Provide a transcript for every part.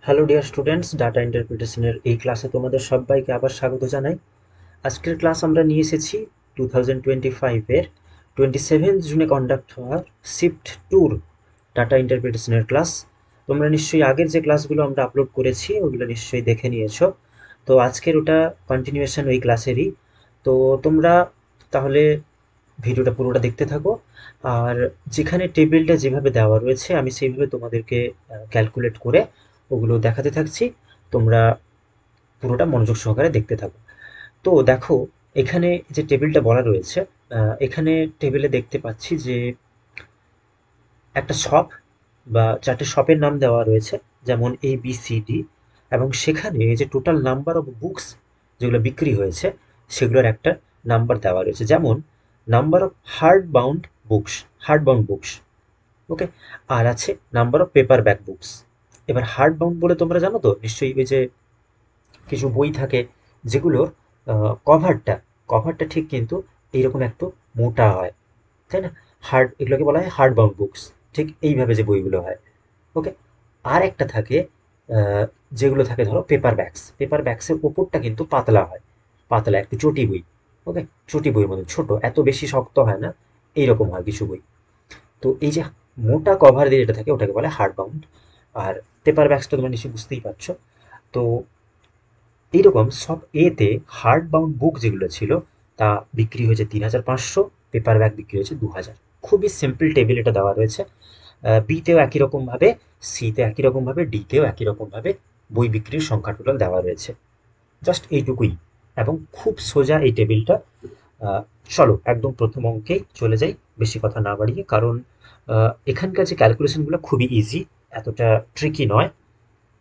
Hello dear students, data ইন্টারপ্রিটেশনের এই ক্লাসে তোমাদের সবাইকে আবার স্বাগত জানাই। আজকের ক্লাস আমরা নিয়ে এসেছি 2025-এর 27 জুনে কন্ডাক্ট হওয়া শিফট ট্যুর ডাটা ইন্টারপ্রিটেশনের ক্লাস। তোমরা নিশ্চয়ই আগের যে ক্লাসগুলো আমরা আপলোড করেছি ওগুলো নিশ্চয়ই দেখে নিয়েছো। তো আজকের ওটা কন্টিনিউয়েশন ওই ক্লাসেরই। তো তোমরা তাহলে ভিডিওটা পুরোটা দেখতে থাকো। আর যেখানে টেবিলটা যেভাবে দেওয়া রয়েছে আমি সেইভাবে তোমাদেরকে ক্যালকুলেট করে ওগুলো দেখাতে থাকছি। তোমরা পুরোটা মনোযোগ সহকারে দেখতে থাকো। তো দেখো, এখানে যে টেবিলটা বলা রয়েছে, এখানে টেবিলে দেখতে পাচ্ছি যে একটা শপ বা চারটে শপের নাম দেওয়া রয়েছে, যেমন ABCD, এবং সেখানে যে টোটাল নাম্বার অফ বুকস যেগুলো বিক্রি হয়েছে সেগুলোর একটা নাম্বার দেওয়া রয়েছে, যেমন number of hard bound books. Okay. আর আছে number of paper back books. এবার হার্ড বাউন্ড বলে তোমরা জানো তো নিশ্চয়ই, ওই যে কিছু বই থাকে যেগুলোর কভারটা কভারটা ঠিক কিন্তু এইরকম একটু মোটা হয়, তাই না? এগুলোকে বলা হয় হার্ড বাউন্ড বুকস। ঠিক এইভাবে যে বইগুলো হয়। ওকে। আর একটা থাকে, আহ, যেগুলো থাকে ধরো পেপার ব্যাগসের ওপরটা কিন্তু পাতলা হয়, পাতলা একটু চটি বই। ওকে। চটি বইয়ের মধ্যে ছোট, এত বেশি শক্ত হয় না, এইরকম হয় কিছু বই। তো এই যে মোটা কভার দিয়ে যেটা থাকে ওটাকে বলে হার্ড বাউন্ড। আর পেপার ব্যাগসটা তোমরা নিশ্চয়ই বুঝতেই পারছো। তো এইরকম সব এতে হার্ড বাউন্ড বুক যেগুলো ছিল তা বিক্রি হয়েছে 3,500, পেপার ব্যাগ বিক্রি হয়েছে 2,000। খুবই সিম্পল টেবিল এটা দেওয়া রয়েছে। বিতেও একই রকমভাবে, সিতে একই রকমভাবে, ডিতেও একই রকমভাবে বই বিক্রির সংখ্যা টোটাল দেওয়া রয়েছে। জাস্ট এইটুকুই, এবং খুব সোজা এই টেবিলটা। আহ, চলো একদম প্রথম অঙ্কেই চলে যাই, বেশি কথা না বাড়িয়ে, কারণ এখানকার যে ক্যালকুলেশনগুলো খুবই ইজি, এতটা ট্রিকি নয়।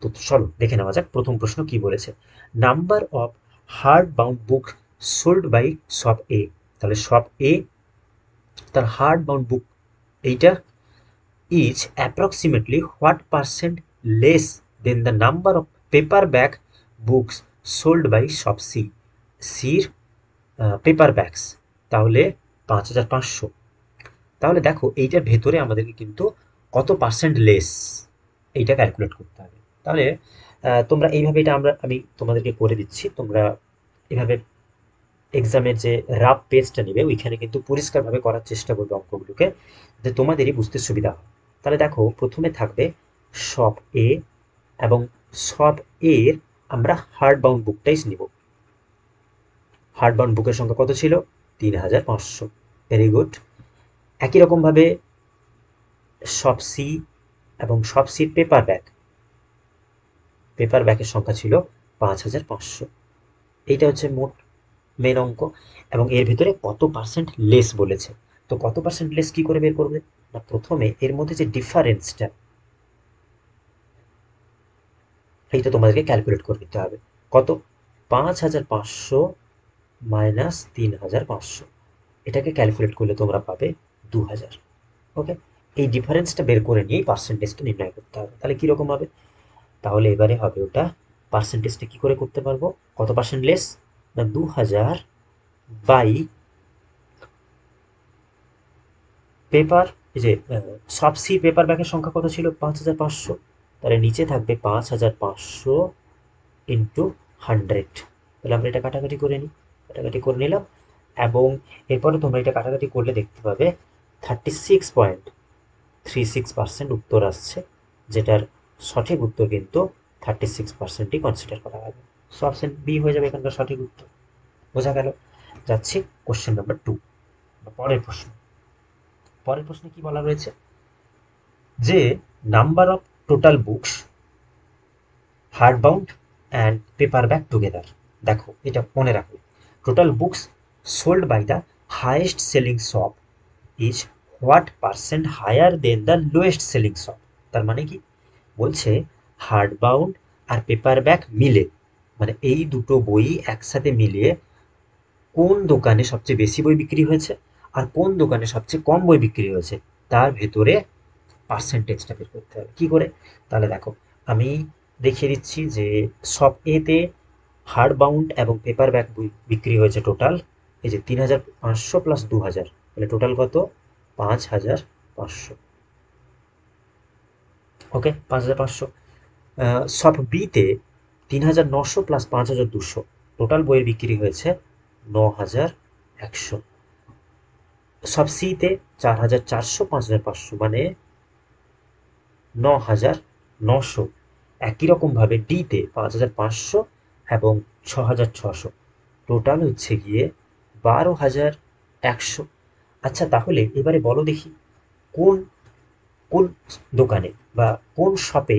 তো চলো দেখে নেওয়া যাক প্রথম প্রশ্ন কি বলেছে। Number of hard bound book sold by shop A. তাহলে শপ এ তার হার্ড বাউন্ড বুক এইটা is approximately what percent less than the number of paper back books sold by shop C. সির পেপার ব্যাগস তাহলে 5,500। তাহলে দেখো এইটার ভেতরে আমাদেরকে কিন্তু কত পার্সেন্ট লেস এইটা ক্যালকুলেট করতে হবে। তাহলে তোমরা এইভাবে, এটা আমি তোমাদেরকে করে দিচ্ছি, তোমরা এভাবে এক্সামের যে রাফ পেজটা নেবে ওইখানে কিন্তু পরিষ্কারভাবে করার চেষ্টা করবে অঙ্কগুলোকে, যাতে তোমাদেরই বুঝতে সুবিধা হয়। তাহলে দেখো প্রথমে থাকবে শপ এ, এবং শপ এর আমরা হার্ড বাউন্ড বুকটাই নিব। হার্ড বাউন্ড বুকের সংখ্যা কত ছিল? 3,500। Very good. একই রকমভাবে শপ সি, এবং শপ সির পেপার ব্যাগের সংখ্যা ছিল 5,500। এইটা হচ্ছে মোট মেন অঙ্ক। এবং এর ভিতরে কত পার্সেন্ট লেস বলেছে। তো কত পার্সেন্ট লেস কি করে বের করবে? না, প্রথমে এর মধ্যে যে ডিফারেন্সটা এইটা তোমাদেরকে ক্যালকুলেট করে নিতে হবে। কত? 5,500 মাইনাস 3,500, এটাকে ক্যালকুলেট করলে তোমরা পাবে 2,000। ওকে। এই ডিফারেন্সটা বের করে নিয়েই পার্সেন্টেজটা নির্ণয় করতে হবে। তাহলে কীরকম হবে? তাহলে এবারে হবে ওটা, পার্সেন্টেজটা কী করে করতে পারবো? কত পার্সেন্ট লেস? না, 2,000 বাই পেপার, এই যে সব সি পেপার ব্যাগের সংখ্যা কত ছিল? 5,500। তাহলে নিচে থাকবে 5,500 ইন্টু 100। তাহলে আমরা এটা কাটাকাটি করে নিই, কাটাকাটি করে নিলাম। এবং এরপরে তোমরা এটা কাটাকাটি করলে দেখতে পাবে 36.36% উত্তর আসছে, যেটার সঠিক উত্তর কিন্তু 36%ই কনসিডার করা হবে। সো অপশন বি হয়ে যাবে এখানকার সঠিক উত্তর। বোঝা গেল? যাচ্ছি কোশ্চেন নাম্বার 2, পরের প্রশ্ন। পরের প্রশ্নে কি বলা রয়েছে? যে number of total books hard bound and paperback together. দেখো এটা মনে রাখো, total books sold by the highest selling shop is what percent higher than the lowest selling shop. তার মানে কি বলছে? হার্ড বাউন্ড আর পেপার ব্যাক মিলে, মানে এই দুটো বই একসাথে মিলিয়ে কোন দোকানে সবচেয়ে বেশি বই বিক্রি হয়েছে আর কোন দোকানে সবচেয়ে কম বই বিক্রি হয়েছে, তার ভেতরে পার্সেন্টেজটা বের করতে হবে। কী করে? তাহলে দেখো আমি দেখিয়ে দিচ্ছি যে শপ এতে হার্ড বাউন্ড এবং পেপার ব্যাক বই বিক্রি হয়েছে টোটাল, এই যে 3,500 প্লাস 2,000, তাহলে টোটাল কত? 5,500। ওকে, 5,500। সব বিতে ৩,৯০০ প্লাস ৫,২০০, টোটাল বইয়ের বিক্রি হয়েছে ৯,১০০। সব সিতে ৪,৪০০, ৫,৫০০, মানে ৯,৯০০। একই রকমভাবে ডিতে ৫,৫০০ এবং ৬,৬০০, টোটাল হচ্ছে গিয়ে ১২,১০০। আচ্ছা, তাহলে এবারে বলো দেখি কোন কোন দোকানে বা কোন শপে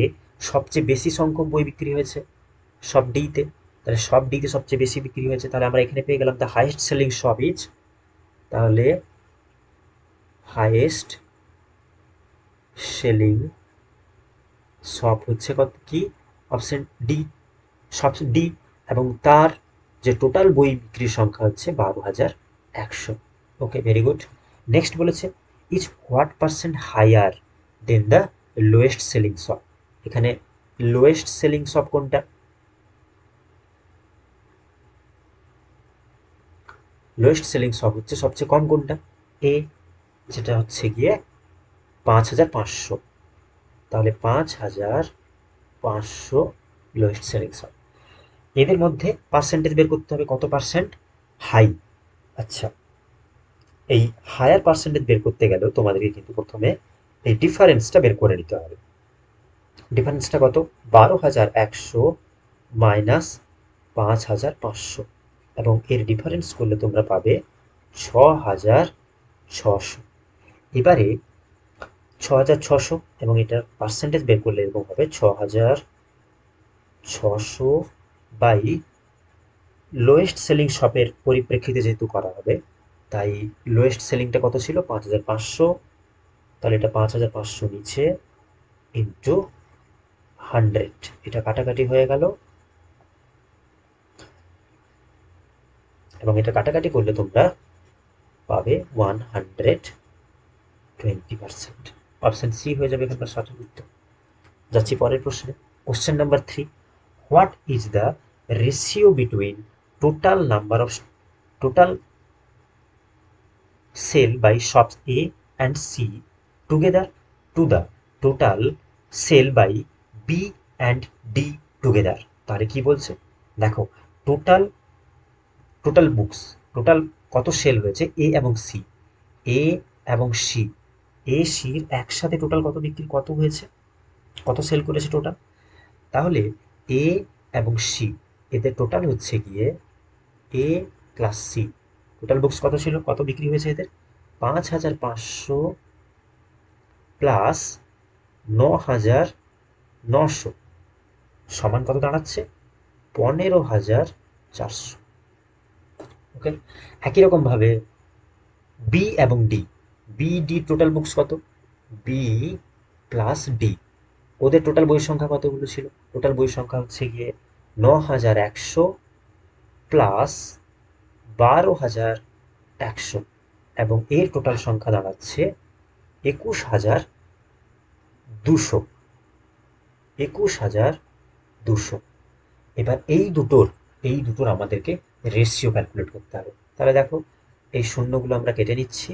সবচেয়ে বেশি সংখ্যক বই বিক্রি হয়েছে? সব ডিতে। তাহলে সব ডিতে সবচেয়ে বেশি বিক্রি হয়েছে, তাহলে আমরা এখানে পেয়ে গেলাম the highest selling shop is, তাহলে হাইয়েস্ট সেলিং শপ হচ্ছে কত, কি, অপশন ডি, শপ ডি, এবং তার যে টোটাল বই বিক্রির সংখ্যা হচ্ছে ১২,১০০। Okay, very good. নেক্সট বলেছে is what percent higher than the lowest selling shop. এখানে লোয়েস্ট সেলিং শপ কোনটা? লোয়েস্ট সেলিং শপ হচ্ছে সবচেয়ে কম কোনটা? এ, যেটা হচ্ছে গিয়ে ৫,৫০০। তাহলে ৫,৫০০ লোয়েস্ট সেলিং শপ। এদের মধ্যে পার্সেন্টেজ বের করতে হবে, কত পার্সেন্ট হাই। আচ্ছা, এই হায়ার পার্সেন্টেজ বের করতে গেলেও তোমাদেরকে কিন্তু প্রথমে এই ডিফারেন্সটা বের করে নিতে হবে। ডিফারেন্সটা কত? ১২,১০০ মাইনাস ৫,৫০০, এবং এর ডিফারেন্স করলে তোমরা পাবে ৬,৬০০। এবারে ৬,৬০০ এবং এটার পার্সেন্টেজ বের করলে এরকম হবে ৬,৬০০ বাই লোয়েস্ট সেলিং শপের পরিপ্রেক্ষিতে যেহেতু করা হবে, তাই লোয়েস্ট সেলিংটা কত ছিল? ৫,৫০০। তাহলে এটা ৫,৫০০ নিচে ইন্টু 100, এটা কাটাকাটি হয়ে গেল, এবং এটা কাটাকাটি করলে তোমরা পাবে 120%। অপশন সি হয়ে যাবে এখানকার সঠিক উত্তর। যাচ্ছি পরের প্রশ্নে। Question number 3, what is the ratio between total number of total sell by shops A and C together to the total sell by B and D together? তাহলে কি বলছে দেখো, টোটাল টোটাল বুকস, টোটাল কত sell হয়েছে A এবং C, এ এবং C, এ সির একসাথে total কত বিক্রি, কত হয়েছে, কত সেল করেছে টোটাল? তাহলে এ এবং সি, এদের টোটাল হচ্ছে গিয়ে এ প্লাস সি, টোটাল বুকস কত ছিল, কত বিক্রি হয়েছে এদের? ৫,৫০০ প্লাস ৯,৯০০ সমান কত দাঁড়াচ্ছে? ১৫,৪০০। ওকে, একই রকমভাবে বি এবং D, B D total books কত? বি প্লাস ডি, ওদের টোটাল বইয়ের সংখ্যা কতগুলো ছিল? টোটাল বইয়ের সংখ্যা হচ্ছে গিয়ে ৯,১০০ প্লাস ১২,১০০, এবং এর টোটাল সংখ্যা দাঁড়াচ্ছে ২১,২০০। ২১,২০০। এবার এই দুটোর আমাদেরকে রেশিও ক্যালকুলেট করতে হবে। তাহলে দেখো, এই শূন্যগুলো আমরা কেটে নিচ্ছি,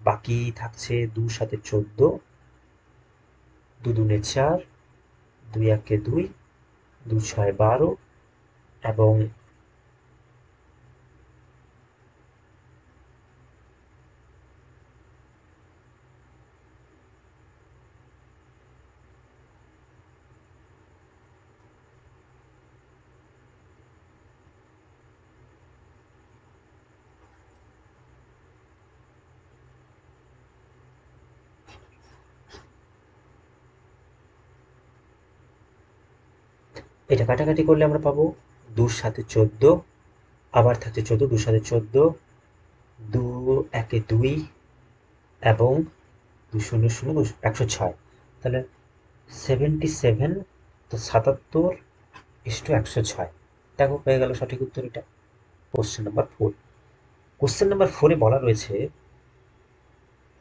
বাকি থাকছে ২ সাথে ১৪, ২ দুনে ৪, ২ একে ২, ২ ছয় ১২, এবং এটা কাটাকাটি করলে আমরা পাবো ২ সাথে ১৪, আবার থাকছে ১৪, ২ সাথে ১৪, ২ একে ২, এবং ২ শূন্য শূন্য ১০৬। তাহলে 77, তো ৭৭:১০৬। দেখো, হয়ে গেল সঠিক উত্তর এটা। Question number 4। কোশ্চেন নাম্বার 4-এ বলা রয়েছে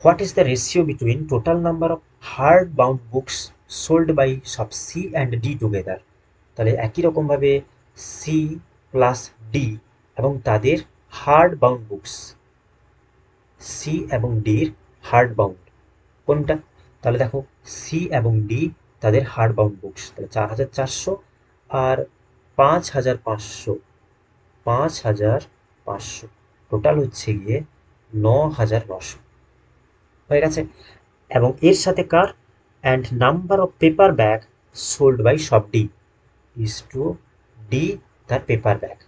what is the ratio between total number of hard bound books sold by shop C and D together? তাহলে একই রকমভাবে সি প্লাস ডি এবং তাদের হার্ড বাউন্ড বুকস, সি এবং ডির হার্ড বাউন্ড কোনটা? তাহলে দেখো, সি এবং ডি তাদের হার্ড বাউন্ড বুকস, তাহলে 4,400 আর 5,500, 5,500 টোটাল হচ্ছে গিয়ে 9,900 হয়ে গেছে। এবং এর সাথে কার and number of paper bag sold by shop D is to D তার পেপার ব্যাগ।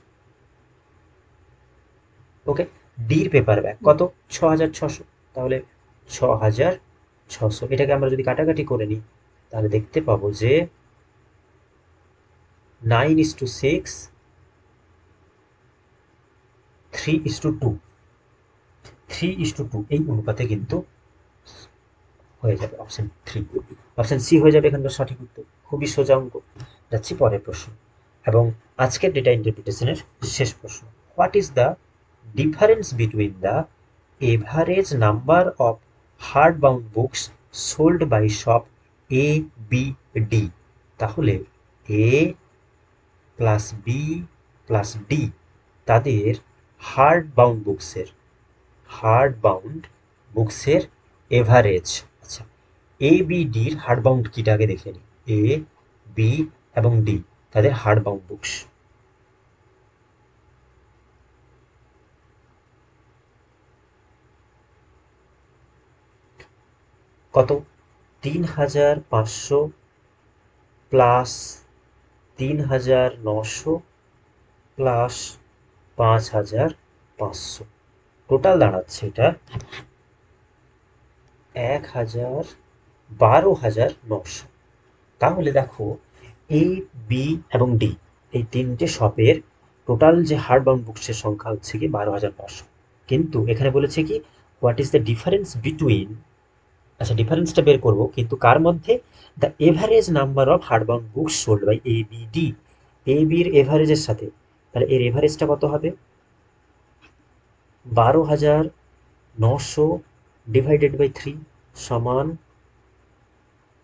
ওকে, ডির পেপার ব্যাগ কত? 6,600, তাহলে 6,600 এটাকে আমরা যদি কাটাকাটি করে নিই তাহলে দেখতে পাবো যে 9:6, 3:2, 3:2 এই অনুপাতে কিন্তু হয়ে যাবে অপশন 3, অপশন সি হয়ে যাবে এখানকার সঠিক উত্তর। খুবই সোজা অঙ্ক। যাচ্ছি পরের প্রশ্ন এবং আজকের ডেটা ইন্টারপ্রিটেশনের শেষ প্রশ্ন। What is the difference between the average number of hard bound books sold by shop A B D? তাহলে A plus B plus D তাদের হার্ড বাউন্ড বুকসের এভারেজ। আচ্ছা, এ বি ডির হার্ড বাউন্ড কিটা আগে দেখে নিই। এ বি এবং ডি তাদের হার্ড বাউন্ড বুকস কত? 3,500 প্লাস 3,900 প্লাস 5,500 টোটাল দাঁড়াচ্ছে এটা 12,900। তাহলে দেখো এ বি এবং ডি এই তিনটে শপের টোটাল যে হার্ড বাউন্ড বুকসের সংখ্যা হচ্ছে কি 12,900, কিন্তু এখানে বলেছে কি what is the difference between, আচ্ছা ডিফারেন্সটা বের করব কিন্তু কার মধ্যে? The average number of hard bound books sold by A B D, A বির এভারেজের সাথে। তাহলে এর এভারেজটা কত হবে? 12,900 ডিভাইডেড বাই 3 সমান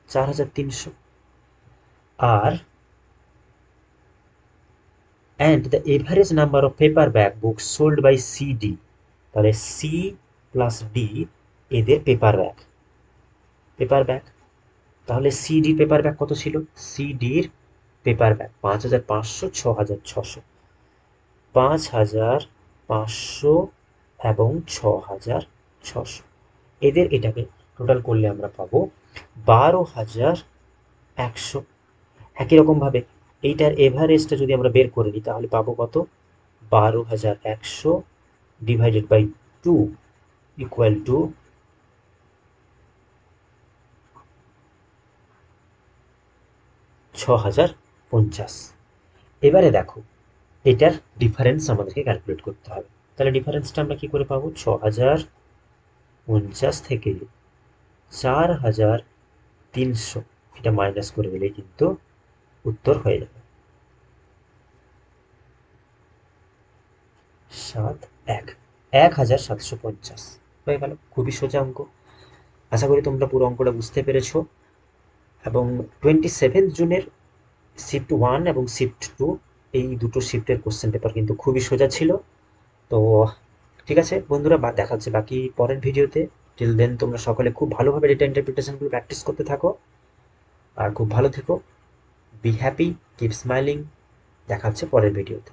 4,300। আর and the average number of paper bag books sold by C D, তাহলে সি প্লাস ডি এদের পেপার ব্যাগ। তাহলে সিডির পেপার ব্যাগ কত ছিল? সিডির পেপার ব্যাগ 5,500, 6,600, 5,500 এবং 6,600 এদের এটাকে টোটাল করলে আমরা পাবো 12,100। একই রকমভাবে এইটার এভারেজটা যদি আমরা বের করে নিই তাহলে পাবো কত? 12,100 ডিভাইডেড বাই 2 ইকুয়াল টু 6,050। এবারে দেখো এটার ডিফারেন্স আমাদেরকে ক্যালকুলেট করতে হবে। তাহলে ডিফারেন্সটা আমরা কি করে পাবো? 6,050 থেকে 4,300 এটা মাইনাস করে দিলেই কিন্তু উত্তর হয়ে যাবে 1,750 হয়ে গেল। খুবই সোজা অঙ্ক। আশা করি তোমরা পুরো অঙ্কটা বুঝতে পেরেছো। এবং 27 জুনের শিফট 1 এবং শিফট 2 এই দুটো শিফটের কোশ্চেন পেপার কিন্তু খুবই সোজা ছিল। তো ঠিক আছে বন্ধুরা, দেখা হচ্ছে বাকি পরের ভিডিওতে। টিল দেন তোমরা সকলে খুব ভালোভাবে ডেটা ইন্টারপ্রিটেশনগুলো প্র্যাকটিস করতে থাকো আর খুব ভালো থেকো। Be happy, keep smiling. দেখা হচ্ছে পরের ভিডিওতে।